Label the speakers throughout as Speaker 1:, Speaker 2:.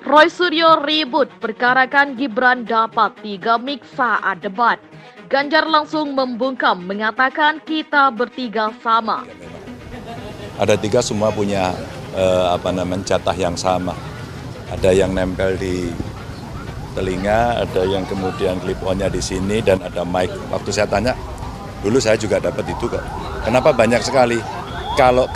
Speaker 1: Roy Suryo ribut perkarakan Gibran dapat 3 mic saat debat. Ganjar langsung membungkam mengatakan kita bertiga sama.
Speaker 2: Ada 3 semua punya jatah yang sama. Ada yang nempel di telinga, ada yang kemudian clip-on-nya di sini, dan ada mic. Waktu saya tanya, dulu saya juga dapat itu kok. Kenapa banyak sekali? Kalau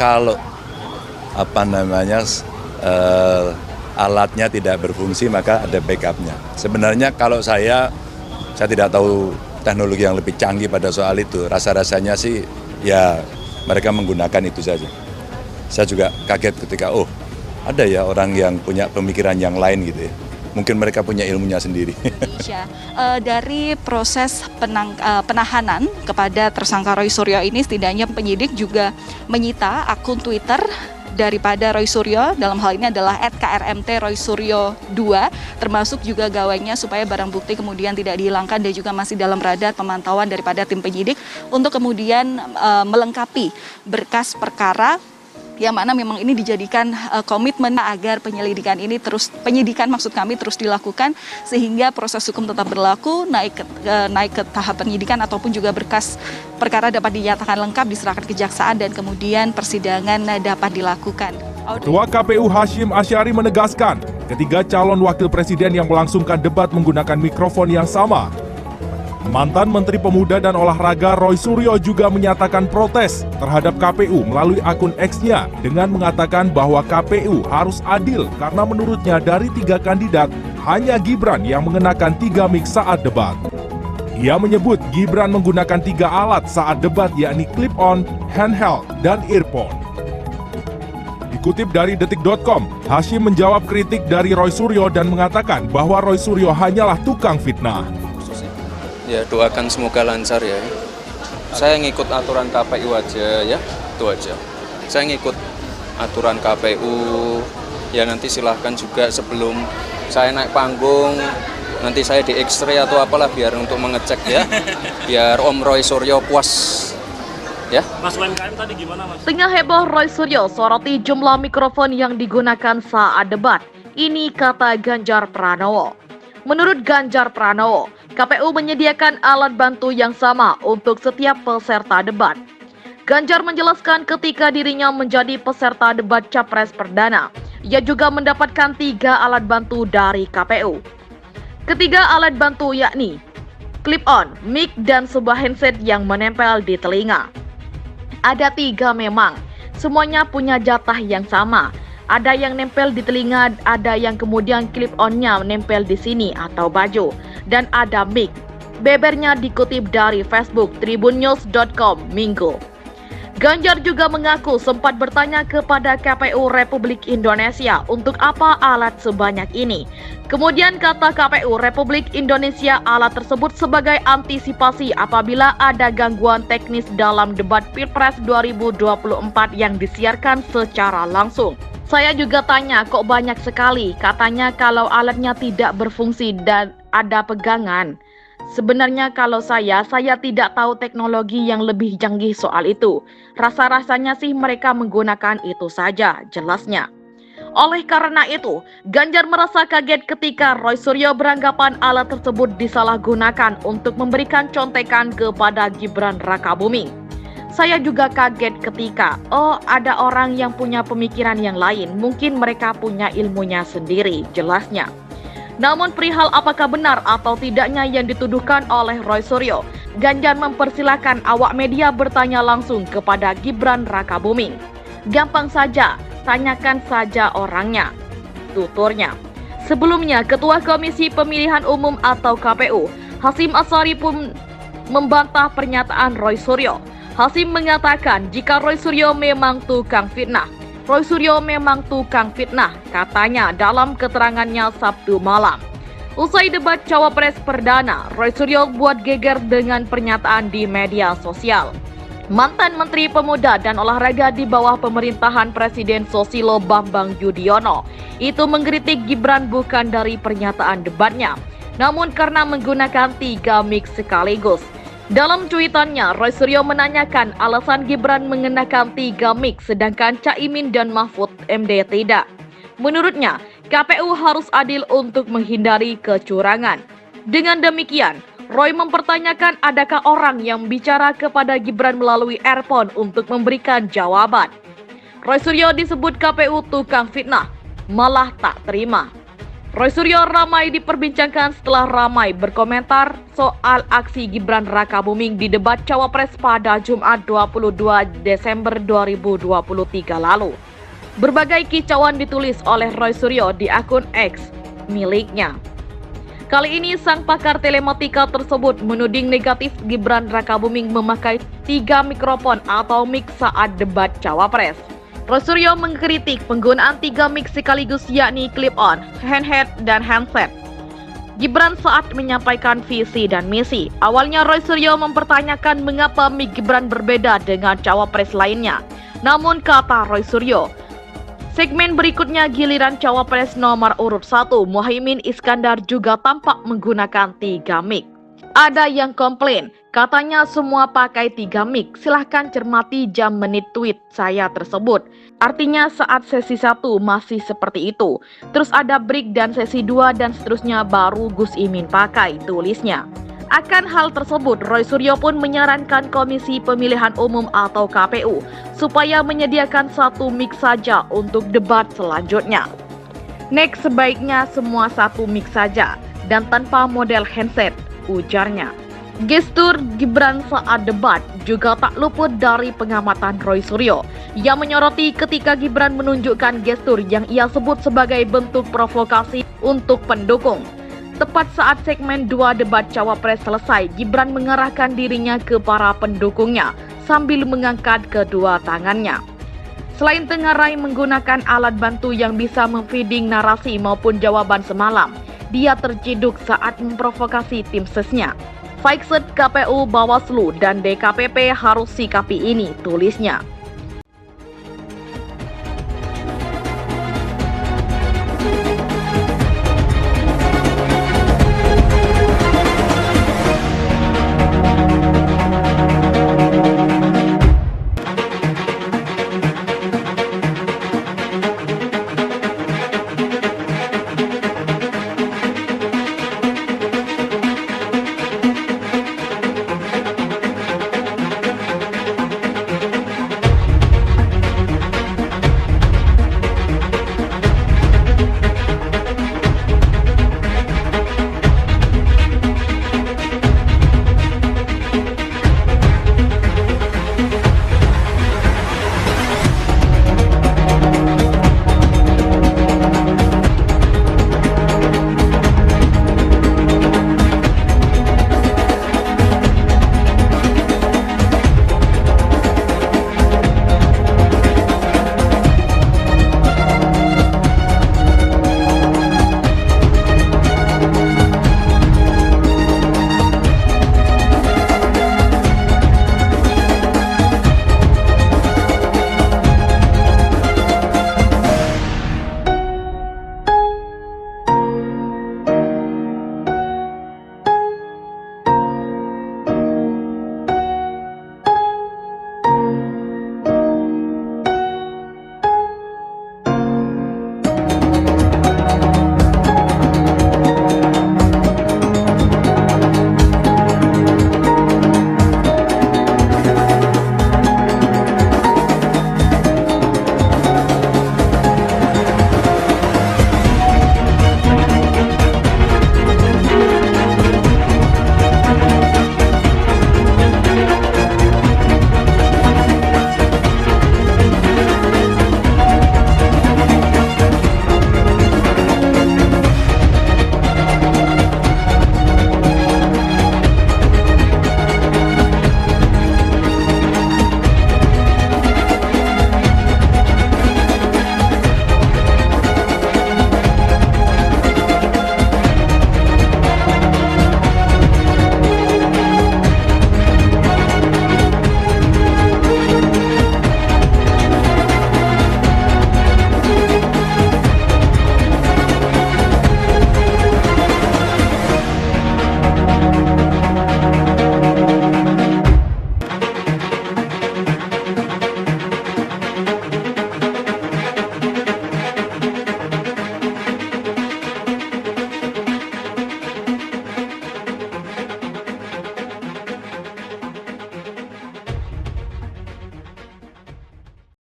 Speaker 2: alatnya tidak berfungsi maka ada backupnya. Sebenarnya kalau saya tidak tahu teknologi yang lebih canggih pada soal itu. Rasa-rasanya sih ya mereka menggunakan itu saja. Saya juga kaget ketika ada ya orang yang punya pemikiran yang lain gitu ya. Mungkin mereka punya ilmunya sendiri.
Speaker 3: Dari proses penahanan kepada tersangka Roy Suryo ini, setidaknya penyidik juga menyita akun Twitter daripada Roy Suryo, dalam hal ini adalah @krmt Roy Suryo 2, termasuk juga gawainya supaya barang bukti kemudian tidak dihilangkan dan juga masih dalam radar pemantauan daripada tim penyidik untuk kemudian melengkapi berkas perkara, yang mana memang ini dijadikan komitmen agar penyidikan terus dilakukan sehingga proses hukum tetap berlaku, naik ke tahap penyidikan ataupun juga berkas perkara dapat dinyatakan lengkap, diserahkan kejaksaan, dan kemudian persidangan dapat dilakukan.
Speaker 4: Ketua KPU Hashim Asyari menegaskan, ketiga calon wakil presiden yang melangsungkan debat menggunakan mikrofon yang sama. Mantan Menteri Pemuda dan Olahraga Roy Suryo juga menyatakan protes terhadap KPU melalui akun X-nya dengan mengatakan bahwa KPU harus adil karena menurutnya dari 3 kandidat, hanya Gibran yang mengenakan 3 mic saat debat. Ia menyebut Gibran menggunakan 3 alat saat debat, yakni clip-on, handheld, dan earphone. Dikutip dari detik.com, Hashim menjawab kritik dari Roy Suryo dan mengatakan bahwa Roy Suryo hanyalah tukang fitnah.
Speaker 5: Ya, doakan semoga lancar ya. Saya ngikut aturan KPU aja ya, itu aja. Saya ngikut aturan KPU, ya nanti silahkan juga sebelum saya naik panggung, nanti saya di X-ray atau apalah biar untuk mengecek ya, biar Om Roy Suryo puas. Ya.
Speaker 6: Mas UMKM tadi gimana Mas?
Speaker 1: Tengah heboh Roy Suryo soroti jumlah mikrofon yang digunakan saat debat. Ini kata Ganjar Pranowo. Menurut Ganjar Pranowo, KPU menyediakan alat bantu yang sama untuk setiap peserta debat. Ganjar menjelaskan ketika dirinya menjadi peserta debat Capres Perdana, ia juga mendapatkan 3 alat bantu dari KPU. Ketiga alat bantu yakni clip-on, mic, dan sebuah handset yang menempel di telinga. Ada 3 memang, semuanya punya jatah yang sama. Ada yang nempel di telinga, ada yang kemudian clip-on-nya nempel di sini atau baju, dan ada mic. Bebernya dikutip dari Facebook tribunnews.com Minggu. Ganjar juga mengaku sempat bertanya kepada KPU Republik Indonesia untuk apa alat sebanyak ini. Kemudian kata KPU Republik Indonesia alat tersebut sebagai antisipasi apabila ada gangguan teknis dalam debat Pilpres 2024 yang disiarkan secara langsung. Saya juga tanya kok banyak sekali, katanya kalau alatnya tidak berfungsi dan ada pegangan. Sebenarnya kalau saya tidak tahu teknologi yang lebih canggih soal itu. Rasa-rasanya sih mereka menggunakan itu saja, jelasnya. Oleh karena itu, Ganjar merasa kaget ketika Roy Suryo beranggapan alat tersebut disalahgunakan untuk memberikan contekan kepada Gibran Rakabuming. Saya juga kaget ketika, ada orang yang punya pemikiran yang lain, mungkin mereka punya ilmunya sendiri, jelasnya. Namun perihal apakah benar atau tidaknya yang dituduhkan oleh Roy Suryo, Ganjar mempersilahkan awak media bertanya langsung kepada Gibran Rakabuming. Gampang saja, tanyakan saja orangnya, tuturnya. Sebelumnya, Ketua Komisi Pemilihan Umum atau KPU, Hashim Asyari pun membantah pernyataan Roy Suryo. Hashim mengatakan jika Roy Suryo memang tukang fitnah. Roy Suryo memang tukang fitnah, katanya dalam keterangannya Sabtu malam. Usai debat Cawapres Perdana, Roy Suryo buat geger dengan pernyataan di media sosial. Mantan Menteri Pemuda dan Olahraga di bawah pemerintahan Presiden Susilo Bambang Yudhoyono itu mengkritik Gibran bukan dari pernyataan debatnya, namun karena menggunakan 3 mic sekaligus. Dalam cuitannya, Roy Suryo menanyakan alasan Gibran mengenakan 3 mic sedangkan Caimin dan Mahfud MD tidak. Menurutnya, KPU harus adil untuk menghindari kecurangan. Dengan demikian, Roy mempertanyakan adakah orang yang bicara kepada Gibran melalui earphone untuk memberikan jawaban. Roy Suryo disebut KPU tukang fitnah, malah tak terima. Roy Suryo ramai diperbincangkan setelah ramai berkomentar soal aksi Gibran Rakabuming di debat Cawapres pada Jumat 22 Desember 2023 lalu. Berbagai kicauan ditulis oleh Roy Suryo di akun X miliknya. Kali ini sang pakar telematika tersebut menuding negatif Gibran Rakabuming memakai 3 mikrofon atau mic saat debat Cawapres. Roy Suryo mengkritik penggunaan 3 mic sekaligus yakni clip-on, handheld, dan handset Gibran saat menyampaikan visi dan misi. Awalnya Roy Suryo mempertanyakan mengapa mic Gibran berbeda dengan Cawapres lainnya. Namun kata Roy Suryo, segmen berikutnya giliran Cawapres nomor urut 1 Muhaimin Iskandar juga tampak menggunakan 3 mic. Ada yang komplain, katanya semua pakai 3 mic. Silahkan cermati jam menit tweet saya tersebut. Artinya saat sesi 1 masih seperti itu. Terus ada break dan sesi 2 dan seterusnya baru Gus Imin pakai, tulisnya. Akan hal tersebut, Roy Suryo pun menyarankan Komisi Pemilihan Umum atau KPU supaya menyediakan 1 mic saja untuk debat selanjutnya. Next sebaiknya semua 1 mic saja dan tanpa model handset, ujarnya. Gestur Gibran saat debat juga tak luput dari pengamatan Roy Suryo yang menyoroti ketika Gibran menunjukkan gestur yang ia sebut sebagai bentuk provokasi untuk pendukung. Tepat saat segmen 2 debat Cawapres selesai, Gibran mengarahkan dirinya ke para pendukungnya sambil mengangkat kedua tangannya. Selain tengarai menggunakan alat bantu yang bisa memfeeding narasi maupun jawaban semalam, dia terciduk saat memprovokasi tim sesnya. Faiksed KPU, Bawaslu, dan DKPP harus sikapi ini, tulisnya.